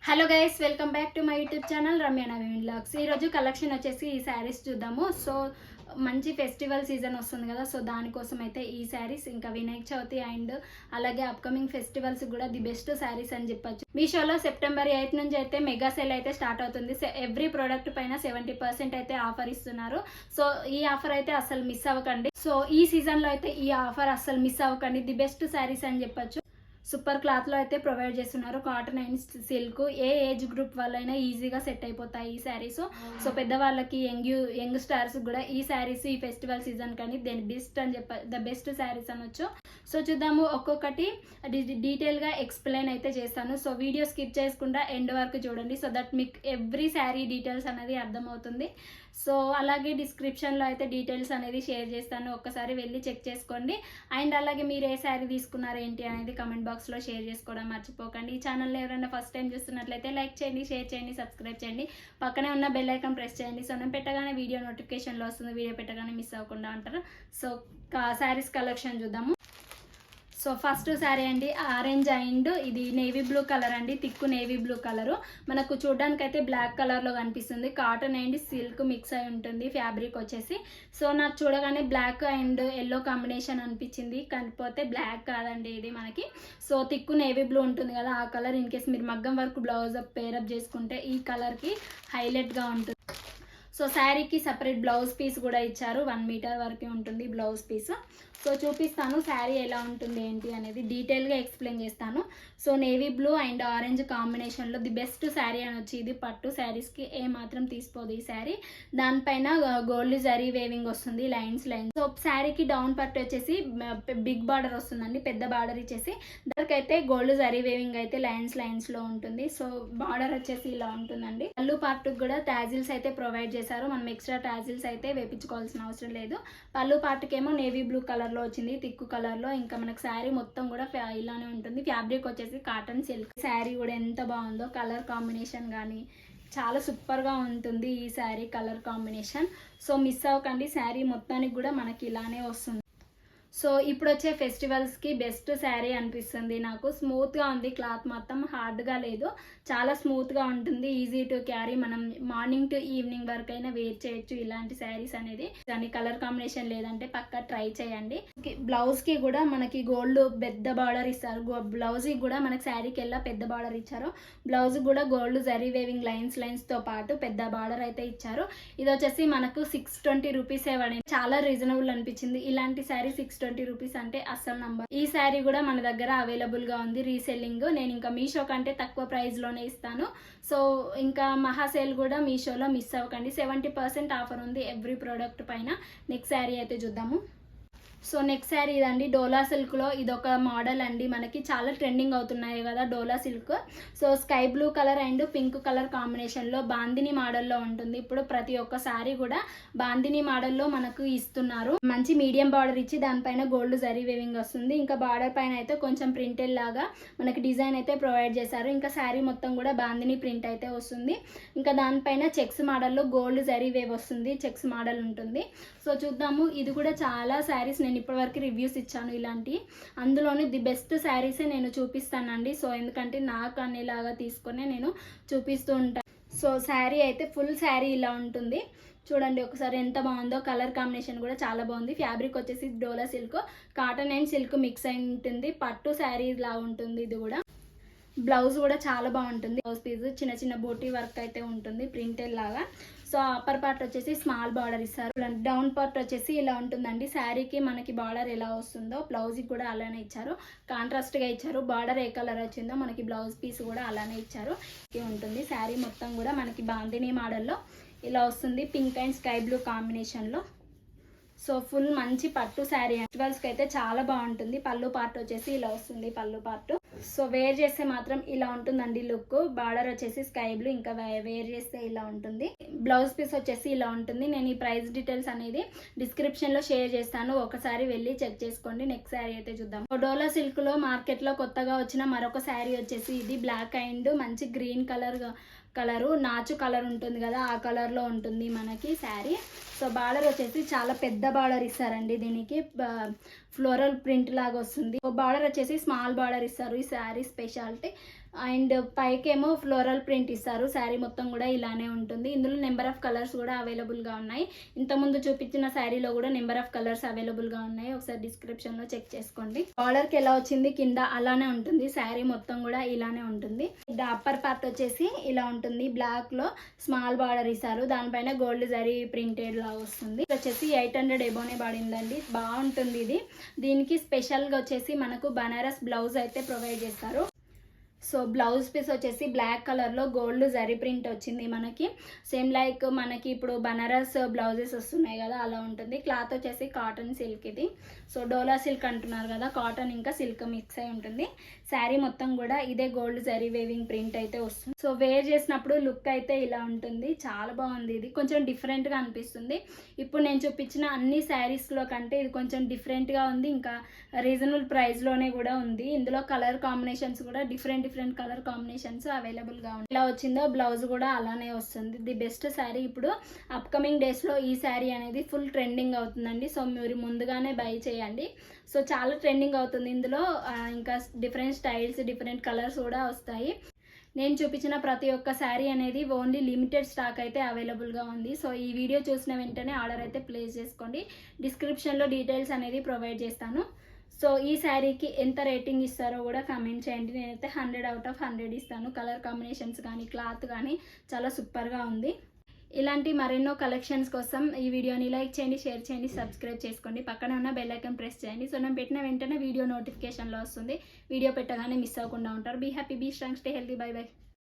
Hello guys, welcome back to my YouTube channel Ramya Naveen vlogs. ఈరోజు collection వచ్చేసి ఈ శారీస్ చూద్దాము. సో మంచి ఫెస్టివల్ సీజన్ వస్తుంది కదా, సో దానికోసం అయితే ఈ శారీస్ ఇంకా వినాయక చవితి అండ్ అలాగే అప్కమింగ్ ఫెస్టివల్స్ కూడా ది బెస్ట్ శారీస్ అని చెప్పొచ్చు. మీషోలో సెప్టెంబర్ 8 నుంచి అయితే మెగా సేల్ అయితే స్టార్ట్ అవుతుంది. ఎవ్రీ ప్రోడక్ట్ పైన 70% అయితే ఆఫర్ ఇస్తున్నారు. సో ఈ ఆఫర్ అయితే అసలు మిస్ అవ్వకండి. సో ఈ సీజన్లో అయితే ఈ ఆఫర్ అసలు మిస్ అవ్వకండి. ది బెస్ట్ శారీస్ అని చెప్పొచ్చు. సూపర్ క్లాత్లో అయితే ప్రొవైడ్ చేస్తున్నారు. Cotton and silk A age group వాళ్ళైనా ఈజీగా సెట్ అయిపోతాయి ఈ శారీస్. సో పెద్దవాళ్ళకి యంగ్ స్టార్స్ కూడా ఈ శారీస్ ఈ ఫెస్టివల్ సీజన్ కానీ బెస్ట్ అని ద బెస్ట్ శారీస్ అనొచ్చు. సో చూద్దాము, ఒక్కొక్కటి డీటెయిల్గా ఎక్స్ప్లెయిన్ అయితే చేస్తాను. సో వీడియో స్కిప్ చేసుకుంటా ఎండ్ వరకు చూడండి, సో దట్ మీకు ఎవ్రీ శారీ డీటెయిల్స్ అనేది అర్థమవుతుంది. సో అలాగే డిస్క్రిప్షన్లో అయితే డీటెయిల్స్ అనేది షేర్ చేస్తాను, ఒక్కసారి వెళ్ళి చెక్ చేసుకోండి. అండ్ అలాగే మీరు ఏ శారీ తీసుకున్నారు ఏంటి అనేది కమెంట్ బాక్స్లో షేర్ చేసుకోవడం మర్చిపోకండి. ఈ ఛానల్లో ఎవరైనా ఫస్ట్ టైం చూస్తున్నట్లయితే లైక్ చేయండి, షేర్ చేయండి, సబ్స్క్రైబ్ చేయండి, పక్కనే ఉన్న బెల్ ఐకాన్ ప్రెస్ చేయండి. సో నేను పెట్టగానే వీడియో నోటిఫికేషన్లో వస్తుంది, వీడియో పెట్టగానే మిస్ అవ్వకుండా ఉంటారు. సో శారీస్ కలెక్షన్ చూద్దాము. సో ఫస్ట్ శారీ అండి, ఆరెంజ్ అండ్ ఇది నేవీ బ్లూ కలర్ అండి, తిక్కు నేవీ బ్లూ కలరు. మనకు చూడడానికి అయితే బ్లాక్ కలర్లో కనిపిస్తుంది. కాటన్ అండ్ సిల్క్ మిక్స్ అయి ఉంటుంది ఫ్యాబ్రిక్ వచ్చేసి. సో నాకు చూడగానే బ్లాక్ అండ్ ఎల్లో కాంబినేషన్ అనిపించింది, కాకపోతే బ్లాక్ కాదండి ఇది మనకి. సో తిక్కు నేవీ బ్లూ ఉంటుంది కదా, ఆ కలర్ ఇన్ కేస్ మీరు మగ్గం వర్క్ బ్లౌజ్ పేరప్ చేసుకుంటే ఈ కలర్కి హైలైట్గా ఉంటుంది. సో శారీకి సపరేట్ బ్లౌజ్ పీస్ కూడా ఇచ్చారు, 1 మీటర్ వరకు ఉంటుంది బ్లౌజ్ పీస్. సో చూపిస్తాను శారీ ఎలా ఉంటుంది ఏంటి అనేది డీటెయిల్గా ఎక్స్ప్లెయిన్ చేస్తాను. So navy blue and orange కాంబినేషన్లో ది బెస్ట్ శారీ అని వచ్చి ఇది పట్టు శారీస్కి ఏ మాత్రం తీసిపోదు ఈ శారీ. దానిపైన గోల్డ్ జరీ వేవింగ్ వస్తుంది, లైన్స్. సో శారీకి డౌన్ పట్టు వచ్చేసి బిగ్ బార్డర్ వస్తుందండి, పెద్ద బార్డర్ ఇచ్చేసి దానికైతే గోల్డ్ జరీ వేవింగ్ అయితే లైన్స్లో ఉంటుంది. సో బార్డర్ వచ్చేసి ఇలా ఉంటుందండి. పళ్ళు పార్ట్కి కూడా టాజిల్స్ అయితే ప్రొవైడ్ చేశారు, మనం ఎక్స్ట్రా టాజిల్స్ అయితే వేపించుకోవాల్సిన అవసరం లేదు. పళ్ళు పార్ట్కి ఏమో నేవీ బ్లూ కలర్ లో వచ్చింది, తిక్కు కలర్ లో. ఇంకా మనకు శారీ మొత్తం కూడా ఇలానే ఉంటుంది. ఫ్యాబ్రిక్ వచ్చేసి కాటన్ సిల్క్. శారీ కూడా ఎంత బాగుందో, కలర్ కాంబినేషన్ కానీ చాలా సూపర్గా ఉంటుంది ఈ sari colour combination. So miss అవ్వకండి, శారీ మొత్తానికి కూడా మనకి ఇలానే వస్తుంది. సో ఇప్పుడు వచ్చే ఫెస్టివల్స్కి బెస్ట్ శారీ అనిపిస్తుంది నాకు. స్మూత్గా ఉంది, క్లాత్ మొత్తం హార్డ్గా లేదు, చాలా స్మూత్గా ఉంటుంది, ఈజీ టు క్యారీ. మనం మార్నింగ్ టు ఈవినింగ్ వరకు అయినా వేర్ చేయొచ్చు ఇలాంటి శారీస్ అనేది. దాని కలర్ కాంబినేషన్ లేదంటే పక్కా ట్రై చేయండి. బ్లౌజ్కి కూడా మనకి గోల్డ్ పెద్ద బార్డర్ ఇస్తారు, బ్లౌజ్కి కూడా మనకి శారీకి వెళ్ళా పెద్ద బార్డర్ ఇచ్చారు. బ్లౌజ్ కూడా గోల్డ్ జరీ వేవింగ్ లైన్స్తో పాటు పెద్ద బార్డర్ అయితే ఇచ్చారు. ఇది వచ్చేసి మనకు 620 రూపీస్ పడింది, చాలా రీజనబుల్ అనిపించింది. ఇలాంటి శారీ 620 రూపీస్ అంటే అస్సలు నంబర్. ఈ శారీ కూడా మన దగ్గర అవైలబుల్ గా ఉంది రీసెల్లింగ్. నేను ఇంకా మీషో కంటే తక్కువ ప్రైస్ లోనే ఇస్తాను. సో ఇంకా మహాసేల్ కూడా మీషోలో మిస్ అవ్వకండి, 70% ఆఫర్ ఉంది ఎవ్రీ ప్రోడక్ట్ పైన. నెక్స్ట్ శారీ అయితే చూద్దాము. సో నెక్స్ట్ శారీ ఇదండి, డోలా సిల్క్లో ఇదొక మోడల్ అండి. మనకి చాలా ట్రెండింగ్ అవుతున్నాయి కదా dola silk. So sky blue colour and pink colour కాంబినేషన్లో బాందిని మోడల్లో ఉంటుంది. ఇప్పుడు ప్రతి ఒక్క శారీ కూడా బాందిని మోడల్లో మనకు ఇస్తున్నారు. మంచి మీడియం బార్డర్ ఇచ్చి దానిపైన గోల్డ్ జరీ వేవింగ్ వస్తుంది. ఇంకా బార్డర్ పైన అయితే కొంచెం ప్రింటెడ్ లాగా మనకి డిజైన్ అయితే ప్రొవైడ్ చేశారు. ఇంకా శారీ మొత్తం కూడా బాందిని ప్రింట్ అయితే వస్తుంది. ఇంకా దానిపైన చెక్స్ మోడల్లో గోల్డ్ జరీ వేవ్ వస్తుంది, చెక్స్ మోడల్ ఉంటుంది. సో చూద్దాము, ఇది కూడా చాలా శారీస్ నేను ఇప్పటివరకు రివ్యూస్ ఇచ్చాను ఇలాంటి, అందులోని ది బెస్ట్ శారీసే నేను చూపిస్తానండి. సో ఎందుకంటే నాకు అనేలాగా తీసుకొని నేను చూపిస్తూ ఉంటాను. సో శారీ అయితే ఫుల్ శారీ ఇలా ఉంటుంది, చూడండి ఒకసారి ఎంత బాగుందో. కలర్ కాంబినేషన్ కూడా చాలా బాగుంది. ఫ్యాబ్రిక్ వచ్చేసి dola silk, cotton and silk mix అయి ఉంటుంది, పట్టు శారీ లా ఉంటుంది. ఇది కూడా బ్లౌజ్ కూడా చాలా బాగుంటుంది, బ్లౌజ్ పీస్ చిన్న చిన్న బూటీ వర్క్ అయితే ఉంటుంది ప్రింటెడ్ లాగా. సో అప్పర్ పార్ట్ వచ్చేసి స్మాల్ బార్డర్ ఇస్తారు, డౌన్ పార్ట్ వచ్చేసి ఇలా ఉంటుందండి. శారీకి మనకి బార్డర్ ఎలా వస్తుందో బ్లౌజ్కి కూడా అలానే ఇచ్చారు, కాంట్రాస్ట్గా ఇచ్చారు. బార్డర్ ఏ కలర్ వచ్చిందో మనకి బ్లౌజ్ పీస్ కూడా అలానే ఇచ్చారు ఉంటుంది. శారీ మొత్తం కూడా మనకి బాందిని మోడల్లో ఇలా వస్తుంది, పింక్ అండ్ స్కై బ్లూ కాంబినేషన్లో. సో ఫుల్ మంచి పట్టు శారీ, ఫెస్టివల్స్కి అయితే చాలా బాగుంటుంది. పళ్ళు పార్ట్ వచ్చేసి ఇలా వస్తుంది, పళ్ళు పార్ట్. సో వేర్ చేస్తే మాత్రం ఇలా ఉంటుందండి లుక్. బార్డర్ వచ్చేసి స్కై బ్లూ, ఇంకా వేర్ చేస్తే ఇలా ఉంటుంది. బ్లౌజ్ పీస్ వచ్చేసి ఇలా ఉంటుంది. నేను ఈ ప్రైస్ డీటెయిల్స్ అనేది డిస్క్రిప్షన్లో షేర్ చేస్తాను, ఒకసారి వెళ్ళి చెక్ చేసుకోండి. నెక్స్ట్ శారీ అయితే చూద్దాం. డోలా సిల్క్లో మార్కెట్లో కొత్తగా వచ్చిన మరొక శారీ వచ్చేసి ఇది బ్లాక్ అండ్ మంచి గ్రీన్ కలరు నాచు కలర్ ఉంటుంది కదా, ఆ కలర్లో ఉంటుంది మనకి శారీ. సో బార్డర్ వచ్చేసి చాలా పెద్ద బార్డర్ ఇస్తారండి, దీనికి ఫ్లోరల్ ప్రింట్ లాగా వస్తుంది. బార్డర్ వచ్చేసి స్మాల్ బార్డర్ ఇస్తారు, ఈ శారీ స్పెషాలిటీ. అండ్ పైకేమో ఫ్లోరల్ ప్రింట్ ఇస్తారు. శారీ మొత్తం కూడా ఇలానే ఉంటుంది. ఇందులో నెంబర్ ఆఫ్ కలర్స్ కూడా అవైలబుల్గా ఉన్నాయి. ఇంతకుముందు చూపించిన శారీలో కూడా నెంబర్ ఆఫ్ కలర్స్ అవైలబుల్గా ఉన్నాయి. ఒకసారి డిస్క్రిప్షన్లో చెక్ చేసుకోండి. బార్డర్కి ఎలా వచ్చింది కింద అలానే ఉంటుంది. శారీ మొత్తం కూడా ఇలానే ఉంటుంది. అప్పర్ పార్ట్ వచ్చేసి ఇలా ఉంటుంది. బ్లాక్లో స్మాల్ బార్డర్ ఇస్తారు. దానిపైన గోల్డ్ జరీ ప్రింటెడ్ లాగా వస్తుంది. ఇది వచ్చేసి 800 ఎబోనే పడిందండి. బాగుంటుంది ఇది. దీనికి స్పెషల్గా వచ్చేసి మనకు బనారస్ బ్లౌజ్ అయితే ప్రొవైడ్ చేస్తారు. సో బ్లౌజ్ పీస్ వచ్చేసి బ్లాక్ కలర్లో గోల్డ్ జరీ ప్రింట్ వచ్చింది మనకి. సేమ్ లైక్ మనకి ఇప్పుడు బనారస్ బ్లౌజెస్ వస్తున్నాయి కదా, అలా ఉంటుంది. క్లాత్ వచ్చేసి కాటన్ సిల్క్ ఇది. సో డోలా సిల్క్ అంటున్నారు కదా, కాటన్ ఇంకా సిల్క్ మిక్స్ అయి ఉంటుంది. శారీ మొత్తం కూడా ఇదే గోల్డ్ జరీ వేవింగ్ ప్రింట్ అయితే వస్తుంది. సో వేర్ చేసినప్పుడు లుక్ అయితే ఇలా ఉంటుంది. చాలా బాగుంది. ఇది కొంచెం డిఫరెంట్గా అనిపిస్తుంది. ఇప్పుడు నేను చూపించిన అన్ని శారీస్లో కంటే ఇది కొంచెం డిఫరెంట్గా ఉంది. ఇంకా రీజనబుల్ ప్రైస్లోనే కూడా ఉంది. ఇందులో కలర్ కాంబినేషన్స్ కూడా డిఫరెంట్ కలర్ కాంబినేషన్స్ అవైలబుల్గా ఉంది. ఇలా వచ్చిందో బ్లౌజ్ కూడా అలానే వస్తుంది. The best sari. ఇప్పుడు అప్కమింగ్ డేస్లో ఈ శారీ అనేది ఫుల్ ట్రెండింగ్ అవుతుందండి. సో మీరు ముందుగానే బై చేయండి. సో చాలా ట్రెండింగ్ అవుతుంది. ఇందులో ఇంకా డిఫరెంట్ స్టైల్స్, డిఫరెంట్ కలర్స్ కూడా వస్తాయి. నేను చూపించిన ప్రతి ఒక్క శారీ అనేది ఓన్లీ లిమిటెడ్ స్టాక్ అయితే అవైలబుల్గా ఉంది. సో ఈ వీడియో చూసిన వెంటనే ఆర్డర్ అయితే ప్లేస్ చేసుకోండి. డిస్క్రిప్షన్లో డీటెయిల్స్ అనేది ప్రొవైడ్ చేస్తాను. సో ఈ శారీకి ఎంత రేటింగ్ ఇస్తారో కూడా కామెంట్ చేయండి. నేనైతే 100/100 ఇస్తాను. కలర్ కాంబినేషన్స్ కానీ క్లాత్ కానీ చాలా సూపర్గా ఉంది. ఇలాంటి మరెన్నో కలెక్షన్స్ కోసం ఈ వీడియోని లైక్ చేయండి, షేర్ చేయండి, సబ్స్క్రైబ్ చేసుకోండి. పక్కన ఉన్న బెల్ ఐకాన్ ప్రెస్ చేయండి. సో నేను పెట్టిన వెంటనే వీడియో నోటిఫికేషన్లో వస్తుంది. వీడియో పెట్టగానే మిస్ అవ్వకుండా ఉంటారు. Be happy, be strong, stay healthy. Bye by.